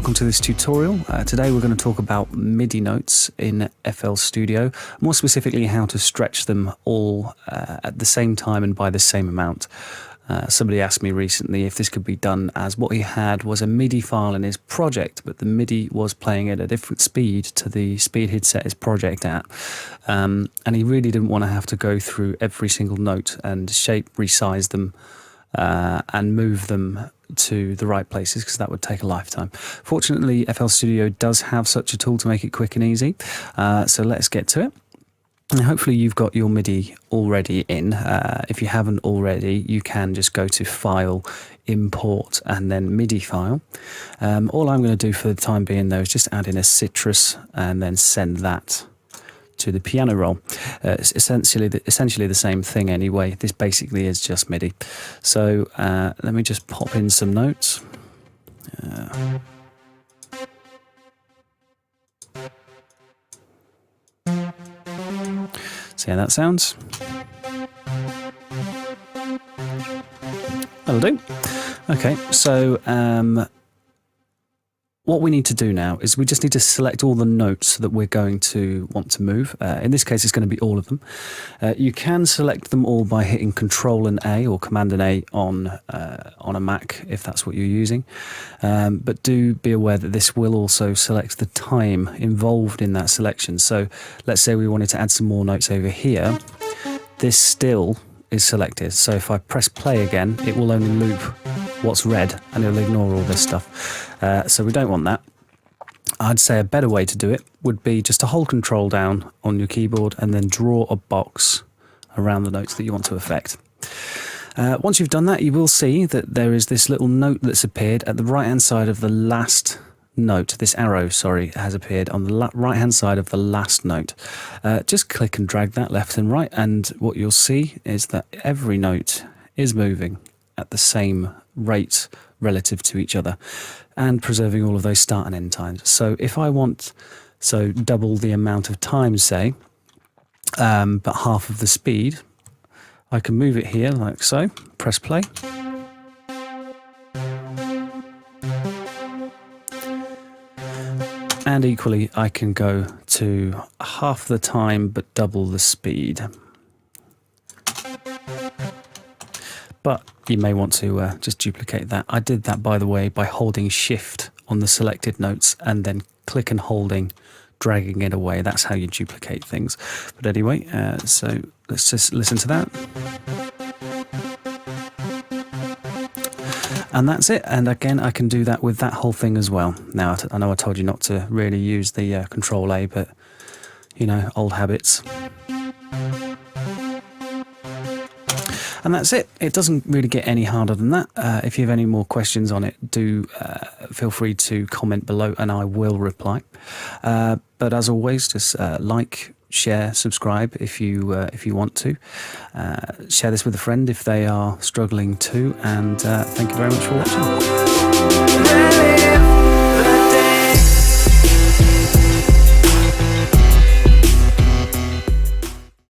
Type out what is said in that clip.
welcome to this tutorial. Today we're going to talk about MIDI notes in FL Studio, more specifically how to stretch them all at the same time and by the same amount. Somebody asked me recently if this could be done, as what he had was a MIDI file in his project, but the MIDI was playing at a different speed to the speed he'd set his project at. And he really didn't want to have to go through every single note and resize them and move them to the right places, because that would take a lifetime. Fortunately, FL Studio does have such a tool to make it quick and easy. So let's get to it. And hopefully you've got your MIDI already in. If you haven't already, you can just go to File, Import, and then MIDI file. All I'm going to do for the time being, though, is just add in a citrus and then send that to the piano roll. It's essentially the same thing anyway. This basically is just MIDI. So let me just pop in some notes. See how that sounds? That'll do. Okay, so what we need to do now is we just need to select all the notes that we're going to want to move. In this case, it's going to be all of them. You can select them all by hitting Control and A or Command and A on a Mac if that's what you're using. But do be aware that this will also select the time involved in that selection. So let's say we wanted to add some more notes over here. This still is selected. So if I press play again, it will only loop what's red and it'll ignore all this stuff. So we don't want that. I'd say a better way to do it would be just to hold Control down on your keyboard and then draw a box around the notes that you want to affect. Once you've done that, you will see that there is this little note that's appeared at the right hand side of the last note. This arrow, sorry, has appeared on the right hand side of the last note. Just click and drag that left and right, and what you'll see is that every note is moving at the same rate relative to each other and preserving all of those start and end times. So if I want double the amount of time, say, but half of the speed, I can move it here like so, press play. And equally, I can go to half the time but double the speed. But you may want to just duplicate that. I did that, by the way, by holding Shift on the selected notes and then click and holding, dragging it away. That's how you duplicate things. But anyway, so let's just listen to that. And that's it. And again, I can do that with that whole thing as well. Now, I know I told you not to really use the Control A, but, you know, old habits. And that's it. It doesn't really get any harder than that. If you have any more questions on it, do feel free to comment below and I will reply. But as always, just like, share, subscribe if you want to. Share this with a friend if they are struggling too. And thank you very much for watching.